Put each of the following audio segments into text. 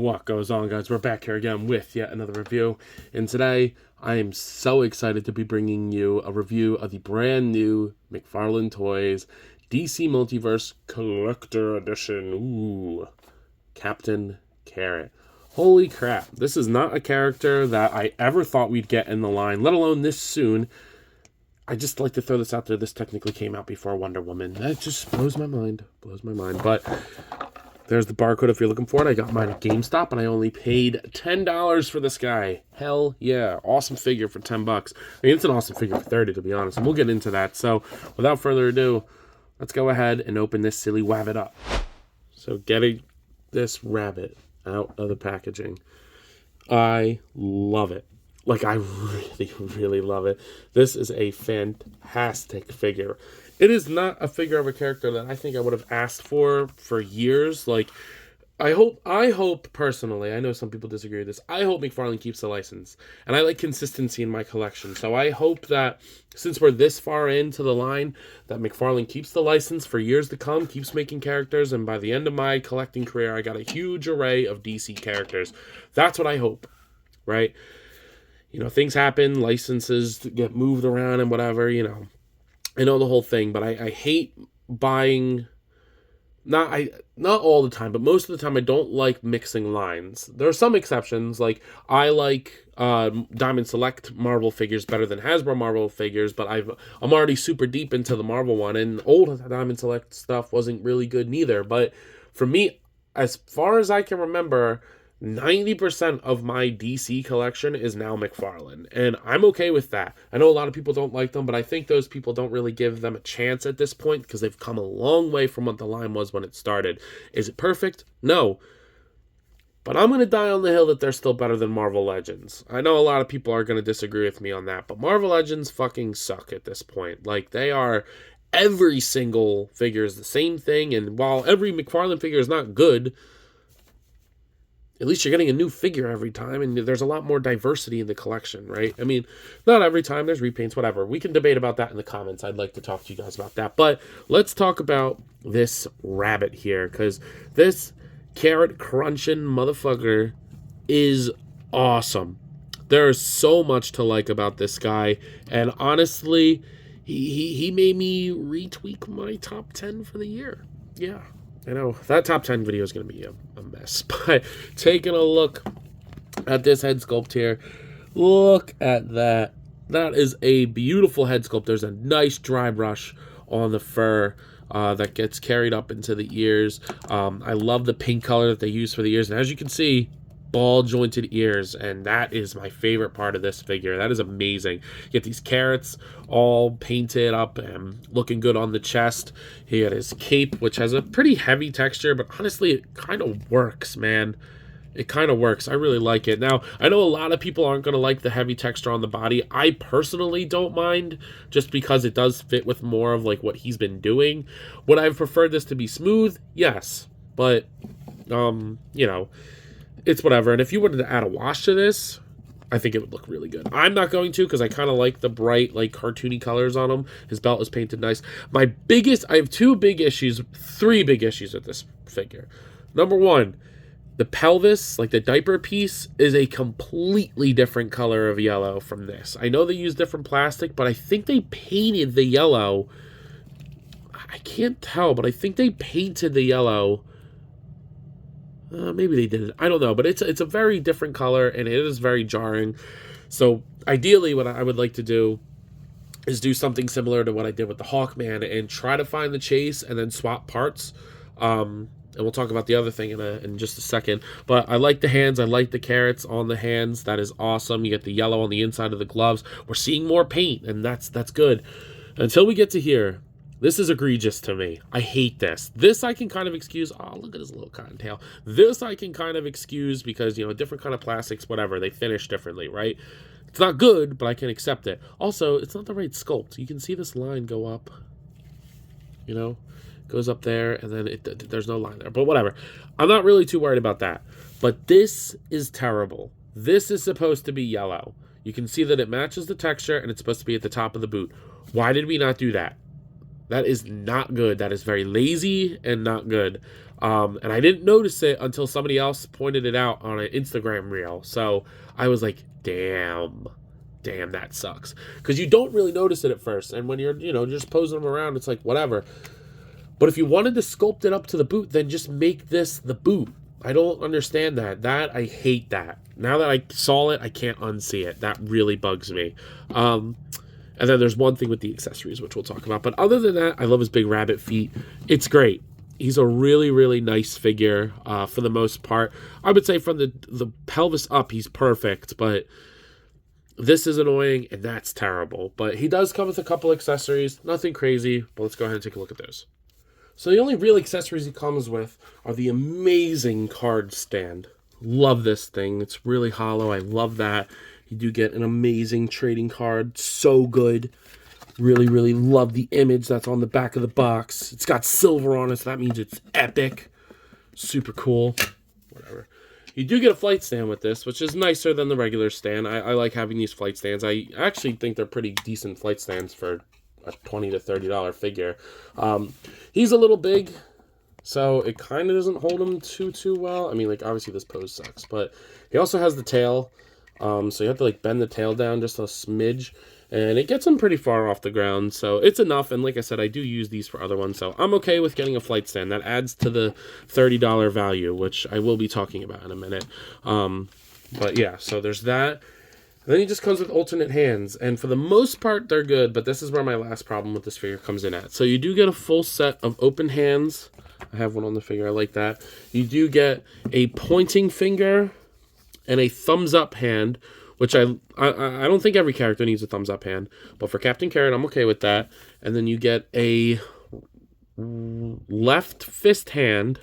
What goes on, guys? We're back here again with yet another review, and today I am so excited to be bringing you a review of the brand new McFarlane Toys DC Multiverse Collector Edition. Ooh, Captain Carrot. Holy crap, this is not a character that I ever thought we'd get in the line, let alone this soon. I just like to throw this out there. This technically came out before Wonder Woman. That just blows my mind. But there's the barcode if you're looking for it. I got mine at GameStop, and I only paid $10 for this guy. Hell yeah. Awesome figure for $10. I mean, it's an awesome figure for $30, to be honest, and we'll get into that. So, without further ado, let's go ahead and open this silly wabbit up. So, getting this rabbit out of the packaging. I love it. Like, I really, really love it. This is a fantastic figure. It is not a figure of a character that I think I would have asked for years. Like, I hope personally, I know some people disagree with this, I hope McFarlane keeps the license. And I like consistency in my collection. So I hope that since we're this far into the line, that McFarlane keeps the license for years to come, keeps making characters, and by the end of my collecting career, I got a huge array of DC characters. That's what I hope, right? You know, things happen, licenses get moved around and whatever, you know. I know the whole thing, but I hate buying, not all the time, but most of the time I don't like mixing lines. There are some exceptions, like I like Diamond Select Marvel figures better than Hasbro Marvel figures, but I'm already super deep into the Marvel one, and old Diamond Select stuff wasn't really good neither. But for me, as far as I can remember, 90% of my DC collection is now McFarlane, and I'm okay with that. I know a lot of people don't like them, but I think those people don't really give them a chance at this point because they've come a long way from what the line was when it started. Is it perfect? No. But I'm going to die on the hill that they're still better than Marvel Legends. I know a lot of people are going to disagree with me on that, but Marvel Legends fucking suck at this point. Like, they are... Every single figure is the same thing, and while every McFarlane figure is not good, at least you're getting a new figure every time, and there's a lot more diversity in the collection, right? I mean, not every time, there's repaints, whatever. We can debate about that in the comments. I'd like to talk to you guys about that. But let's talk about this rabbit here, because this carrot crunching motherfucker is awesome. There is so much to like about this guy, and honestly, he made me retweak my top 10 for the year. Yeah. I know, that top 10 video is going to be a mess, but taking a look at this head sculpt here, look at that. That is a beautiful head sculpt. There's a nice dry brush on the fur that gets carried up into the ears. I love the pink color that they use for the ears, and as you can see, ball jointed ears, and that is my favorite part of this figure. That is amazing. You get these carrots all painted up and looking good on the chest. He got his cape, which has a pretty heavy texture, but honestly it kind of works, man. It kind of works. I really like it. Now, I know a lot of people aren't going to like the heavy texture on the body. I personally don't mind, just because it does fit with more of like what he's been doing. Would I have preferred this to be smooth? Yes, but you know, it's whatever. And if you wanted to add a wash to this, I think it would look really good. I'm not going to, because I kind of like the bright, like, cartoony colors on him. His belt is painted nice. I have three big issues with this figure. Number one, the pelvis, like the diaper piece, is a completely different color of yellow from this. I know they use different plastic, but I think they painted the yellow. I can't tell, but I think they painted the yellow. Maybe they didn't. I don't know, but it's a very different color, and it is very jarring. So ideally, what I would like to do is do something similar to what I did with the Hawkman and try to find the chase and then swap parts. And we'll talk about the other thing in just a second. But I like the hands. I like the carrots on the hands. That is awesome. You get the yellow on the inside of the gloves. We're seeing more paint, and that's good. Until we get to here, this is egregious to me. I hate this. This I can kind of excuse. Oh, look at his little cottontail. This I can kind of excuse because, you know, different kind of plastics, whatever. They finish differently, right? It's not good, but I can accept it. Also, it's not the right sculpt. You can see this line go up. You know? Goes up there, and then there's no line there. But whatever. I'm not really too worried about that. But this is terrible. This is supposed to be yellow. You can see that it matches the texture, and it's supposed to be at the top of the boot. Why did we not do that? That is not good. That is very lazy and not good. And I didn't notice it until somebody else pointed it out on an Instagram reel. So I was like, damn, that sucks. Because you don't really notice it at first. And when you're, just posing them around, it's like, whatever. But if you wanted to sculpt it up to the boot, then just make this the boot. I don't understand that. I hate that. Now that I saw it, I can't unsee it. That really bugs me. And then there's one thing with the accessories, which we'll talk about. But other than that, I love his big rabbit feet. It's great. He's a really, really nice figure for the most part. I would say from the pelvis up, he's perfect. But this is annoying, and that's terrible. But he does come with a couple accessories. Nothing crazy. But let's go ahead and take a look at those. So the only real accessories he comes with are the amazing card stand. Love this thing. It's really hollow. I love that. You do get an amazing trading card. So good. Really, really love the image that's on the back of the box. It's got silver on it, so that means it's epic. Super cool. Whatever. You do get a flight stand with this, which is nicer than the regular stand. I like having these flight stands. I actually think they're pretty decent flight stands for a $20 to $30 figure. He's a little big, so it kind of doesn't hold him too well. I mean, like, obviously this pose sucks, but he also has the tail, so you have to like bend the tail down just a smidge, and it gets him pretty far off the ground, so it's enough. And like I said, I do use these for other ones, so I'm okay with getting a flight stand. That adds to the $30 value, which I will be talking about in a minute. But yeah, so there's that. Then he just comes with alternate hands, and for the most part, they're good, but this is where my last problem with this figure comes in at. So you do get a full set of open hands. I have one on the figure. I like that. You do get a pointing finger and a thumbs-up hand, which I don't think every character needs a thumbs-up hand, but for Captain Carrot, I'm okay with that. And then you get a left fist hand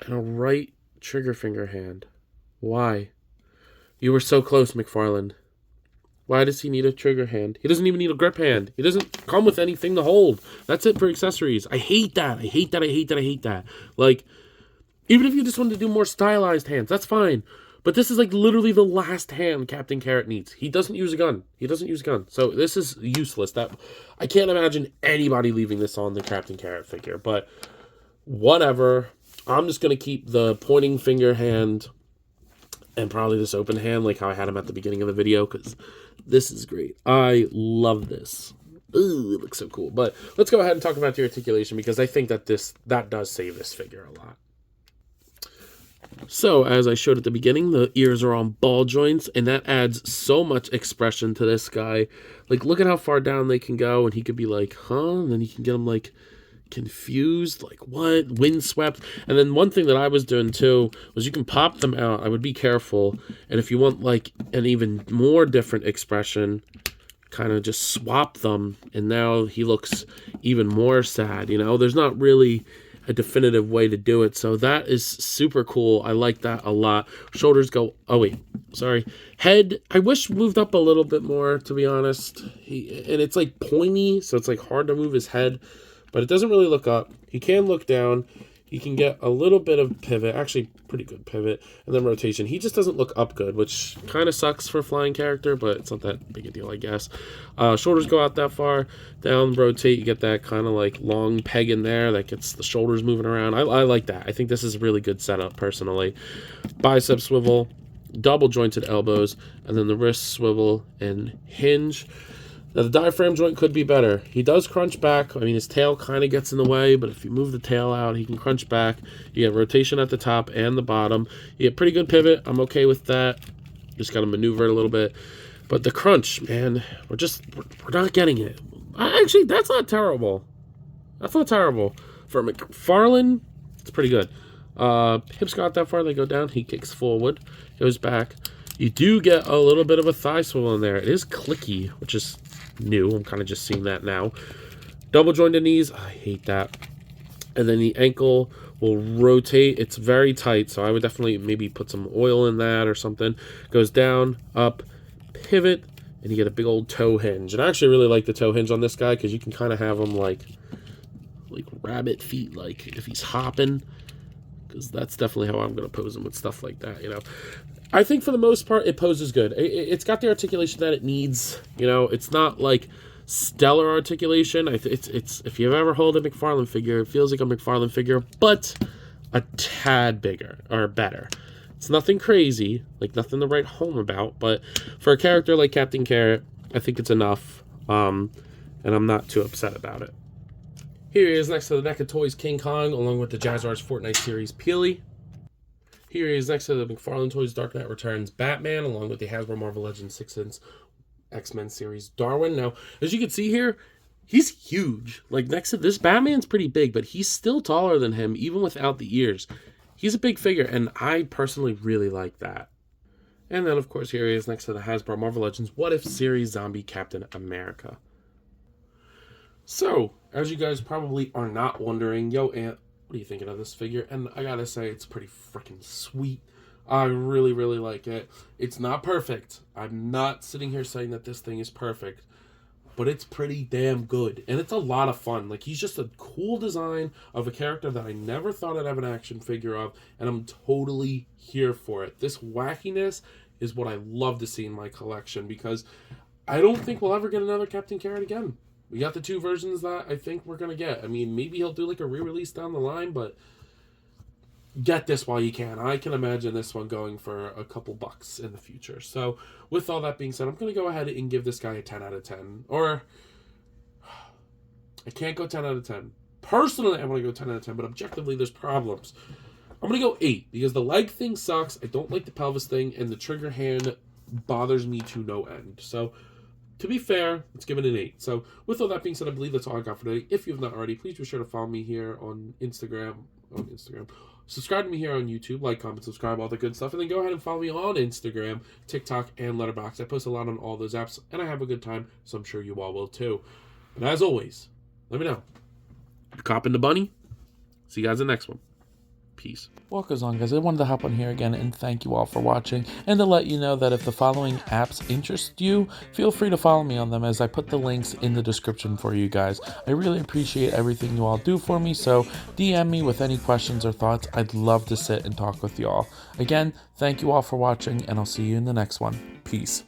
and a right trigger finger hand. Why? You were so close, McFarlane. Why does he need a trigger hand? He doesn't even need a grip hand. He doesn't come with anything to hold. That's it for accessories. I hate that. I hate that. Like, even if you just wanted to do more stylized hands, that's fine. But this is like literally the last hand Captain Carrot needs. He doesn't use a gun. So this is useless. I can't imagine anybody leaving this on the Captain Carrot figure. But whatever. I'm just going to keep the pointing finger hand and probably this open hand, like how I had him at the beginning of the video, because this is great. I love this. Ooh, it looks so cool. But let's go ahead and talk about the articulation, because I think that that does save this figure a lot. So, as I showed at the beginning, the ears are on ball joints, and that adds so much expression to this guy. Like, look at how far down they can go, and he could be like, huh? And then you can get him, like, confused, like, what? Windswept. And then one thing that I was doing too was you can pop them out. I would be careful, and if you want like an even more different expression, kind of just swap them, and now he looks even more sad. There's not really a definitive way to do it, so that is super cool. I like that a lot. Shoulders go, head I wish moved up a little bit more, to be honest. And it's like pointy, so it's like hard to move his head. But it doesn't really look up. He can look down. He can get a little bit of pivot. Actually, pretty good pivot. And then rotation. He just doesn't look up good, which kind of sucks for a flying character, but it's not that big a deal, I guess. Shoulders go out that far. Down, rotate. You get that kind of like long peg in there that gets the shoulders moving around. I like that. I think this is a really good setup, personally. Bicep swivel. Double jointed elbows. And then the wrist swivel and hinge. Now, the diaphragm joint could be better. He does crunch back. I mean, his tail kind of gets in the way, but if you move the tail out, he can crunch back. You get rotation at the top and the bottom. You get pretty good pivot. I'm okay with that. Just got to maneuver it a little bit. But the crunch, man, we're not getting it. Actually, that's not terrible. For McFarlane, it's pretty good. Hips go out that far. They go down. He kicks forward. Goes back. You do get a little bit of a thigh swivel in there. It is clicky, which is new. I'm kind of just seeing that now. Double jointed knees. I hate that. And then the ankle will rotate. It's very tight, so I would definitely maybe put some oil in that or something. Goes down, up, pivot, and you get a big old toe hinge. And I actually really like the toe hinge on this guy because you can kind of have him like rabbit feet, like if he's hopping, because that's definitely how I'm going to pose him with stuff like that, I think for the most part, it poses good. It's got the articulation that it needs. It's not like stellar articulation. It's if you've ever held a McFarlane figure, it feels like a McFarlane figure, but a tad bigger or better. It's nothing crazy, like nothing to write home about, but for a character like Captain Carrot, I think it's enough, and I'm not too upset about it. Here he is next to the NECA Toys King Kong, along with the Jazzwares Fortnite series Peely. Here he is next to the McFarlane Toys Dark Knight Returns Batman, along with the Hasbro Marvel Legends 6-inch X-Men series Darwin. Now, as you can see here, he's huge. Like, next to this, Batman's pretty big, but he's still taller than him, even without the ears. He's a big figure, and I personally really like that. And then, of course, here he is next to the Hasbro Marvel Legends What If series Zombie Captain America. So, as you guys probably are not wondering, yo, Ant, what are you thinking of this figure? And I gotta say, it's pretty freaking sweet. I really, really like it. It's not perfect. I'm not sitting here saying that this thing is perfect, but it's pretty damn good. And it's a lot of fun. Like, he's just a cool design of a character that I never thought I'd have an action figure of, and I'm totally here for it. This wackiness is what I love to see in my collection, because I don't think we'll ever get another Captain Carrot again. We got the 2 versions that I think we're going to get. I mean, maybe he'll do like a re-release down the line, but get this while you can. I can imagine this one going for a couple bucks in the future. So with all that being said, I'm going to go ahead and give this guy a 10 out of 10. Or I can't go 10 out of 10. Personally, I want to go 10 out of 10, but objectively, there's problems. I'm going to go 8 because the leg thing sucks. I don't like the pelvis thing, and the trigger hand bothers me to no end. So to be fair, let's give it an 8. So with all that being said, I believe that's all I got for today. If you have not already, please be sure to follow me here on Instagram. Subscribe to me here on YouTube, like, comment, subscribe, all the good stuff. And then go ahead and follow me on Instagram, TikTok, and Letterboxd. I post a lot on all those apps, and I have a good time, so I'm sure you all will too. And as always, let me know. You're copping the bunny? See you guys in the next one. Peace. What goes on, guys? I wanted to hop on here again and thank you all for watching, and to let you know that if the following apps interest you, feel free to follow me on them, as I put the links in the description for you guys. I really appreciate everything you all do for me, so DM me with any questions or thoughts. I'd love to sit and talk with you all. Again, thank you all for watching, and I'll see you in the next one. Peace.